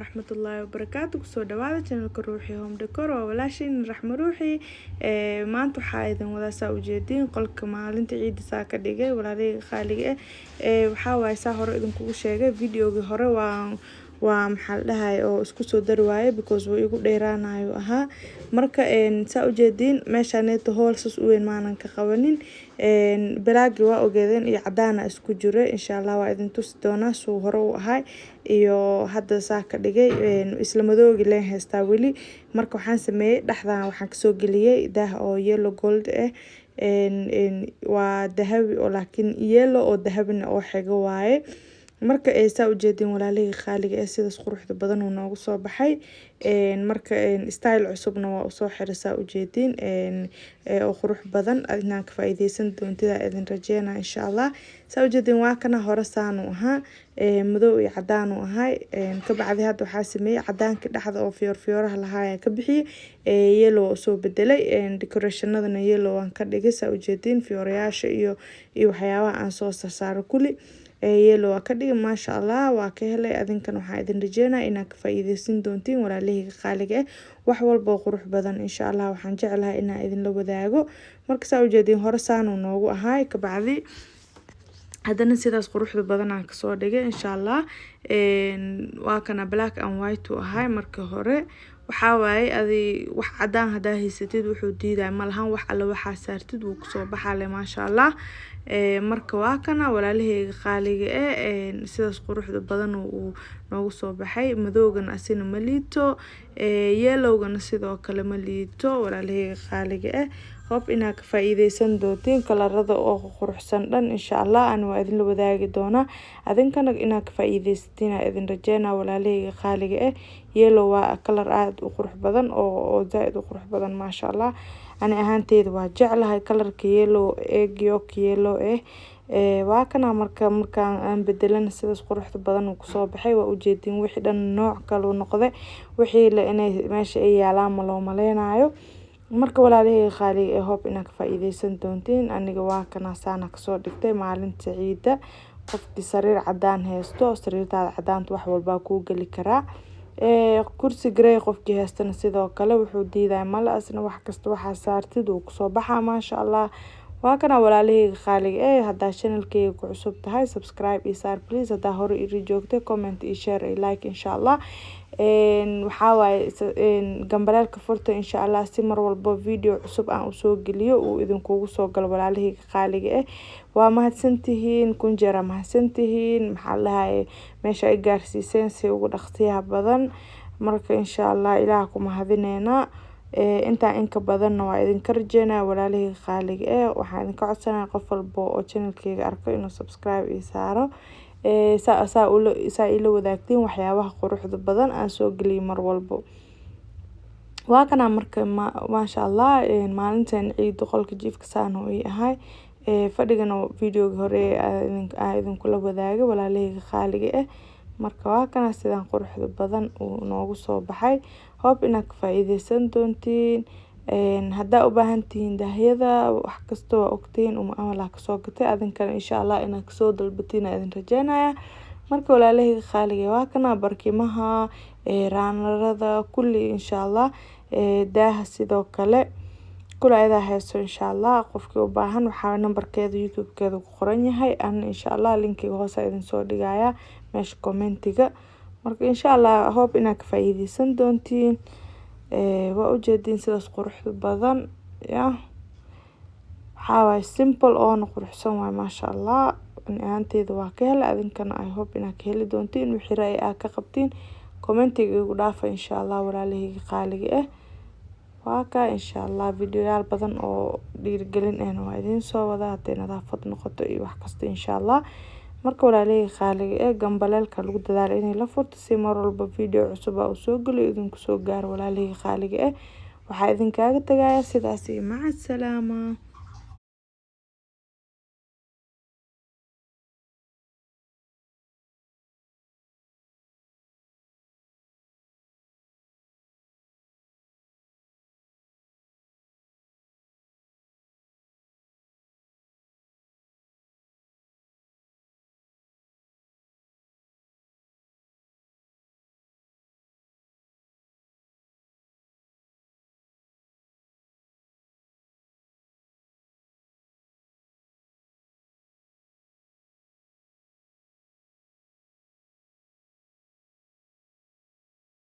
waraxmatullaahi wabarakaatu. Kusoo dhawaada channelka Ruuxi Home Decor oo walaashin Raxmo Ruuxi. Maanta waxaa idin wada saa ujeedin qolka maalinta ciida saa ka dhigay walaalay qaaliga waxaa waay saa hore idin kugu sheegay videoga hore waa maxal dhahay oo isku soo dari waaye because way igu dheeraanayo ahaa marka saa ujeedin meeshaneeto hoolsas u weyn maanan ka qabanin balaagi waa ogeedeen iyo cadaana isku jiro insha Allah waa idin tusi doonaa soo hore u ahay iyo hadda saa ka dhigay isla madoogi leen heystaa weli marka waxaan sameeyay dhaxdan waxaan kasoo geliyay daah oo yellow gold waa dahabi oo laakiin yellow oo dahabina oo xiga waaye marka saa ujeedin walaalay qaaliga sidaas quruxda badan uu noogu soo baxay marka style cusubna waa soo xirisaa ujeedin oo qurux badan adna ka faa'iideysan doontida idin rajeena insha Allah saa ujeedin waa kana hore saan u ahaa madow iyo cadaan u ahay ka bacdi hadda waxaa sameeyay cadaanka dhaxda oo fiyoraha lahaa ka bixiyay yellow soo bedelay decorationadana yellow aan ka dhigay saa ujeedin fiyorayaasha iyo waxyaabaha aan soo saaro kulli yellow ka dhigay maasha Allah waa ka helay adinkan waxaa idin rajeena inaad ka faa'iideysan doontiin walaalahayga qaaliga wax walba oo qurux badan insha Allah waxaan jeclahay inaan idin la wadaago marka saa ujeedin hore saan uu noogu ahay ka bacdi haddana sidaas quruxda badan aan kasoo dhigay insha Allah waa kana black and white u ahay marka hore waxaa waaye adi wax cadaan hadaa haysatid wuxuu diiday malahan wax alla waxa saartid wuu kusoo baxale maasha Allah marka waa kana walaalahayga qaaliga sidaas quruxda badan uu noogu soo baxay madowgana asina ma liito yellowgana sidoo kale ma liito walaalahayga qaaliga hope inaad ka faa'iideysan doontiin kalarada oo quruxsan dhan insha Allah aan waa idin la wadaagi doona adinkana inaad ka faa'iideysatiin idin rajeena walaalahayga qaaliga yellow waa kalar aad u qurux badan oo zaid u qurux badan maasha Allah ani ahaanteeda waa jeclahay kalarka yellow yellow waa kana markaan aan bedelan sidaas quruxda badan uu kusoo baxay waa ujeedin wixii dhan nooc kale noqday wixii la inay meesha ay yaalaan ma loo maleenayo marka walaalahayga qaaliga hope inaad ka faa'iideysan doontiin aniga waa kana saana kasoo dhigtay maalinta ciida qofkii sariir cadaan haysto sariirtaada cadaanta wax walba ku gali karaa kursi grey qofkii haystana sidoo kale wuxuu diiday mala asna wax kasta waxa saartid uu kusoo baxaa maasha Allah waa kana walaalahayga qaaliga hadda channelkayga ku cusub tahay subscribe iyo saar please hadda hore ii joogtay comment iyo share iyo like insha Allah waxaa waaye gambalaalka furta insha Allah si mar walba video cusub aan u soo geliyo uu idin kugu soo gal walaalahayga qaaliga waa mahadsantihiin kun jeer mahadsantihiin maxaa lahaay meesha ay gaarsiiseen si ugu dhaqsiyaha badan marka insha Allah ilaah ku mahadineena inta in ka badan waa idin ka rajeena walaalahayga qaaliga waxaan idin ka codsanayaa qof walba oo channelkayga arko inuu subscribe iyo saaro saa ila wadaagtiin waxyaabaha quruxda badan aan soo geliyo mar walba waa kana marka maasha Allah maalintan ciid qolka jiifka saan oo ahay fadhigana videoga hore idin kula wadaagay walaalahayga qaaliga marka waa kana sidaan quruxda badan uu noogu soo baxay hope inaad ka faa'iideysan doontiin hadda u baahan tihiin daahyada wax kasta oo ogtiin amala ka soo gatay adinkana insha Allah inaad ka soo dalbatiin idin rajeynaya marka walaalahayga qaaliga waa kana barkimaha raanarada kulli insha Allah daaha sidoo kale kulayda hayso insha Allah qofkii u baahan waxa numberkeeda YouTube-keeda ku qoran yahay aan insha Allah linkiga hoos idin soo dhigaya meesha commentiga marka insha Allah hope inaad ka faa'iideysan doontiin waa ujeedin sidaas quruxda badan waxaa waay simple oo quruxsan waay maasha Allah ahaanteeda waa ka helay adinkana I hope inaad ka heli doontiin wixii raay aad ka qabtiin commentiga igu dhaafa insha Allah walaalahayga qaaliga waa ka insha Allah videoyaal badan oo dhiirigelin waa idin soo wada haday nadaafad noqoto iyo wax kasta insha Allah marka walaalahayga qaaliga gambalaalka lagu dadaalo inay la furto si mar walba video cusub oo soo geliyo idin ku soo gaar walaalahayga qaaliga waxaa idin kaaga tagaya sidaas iyo maca salaama.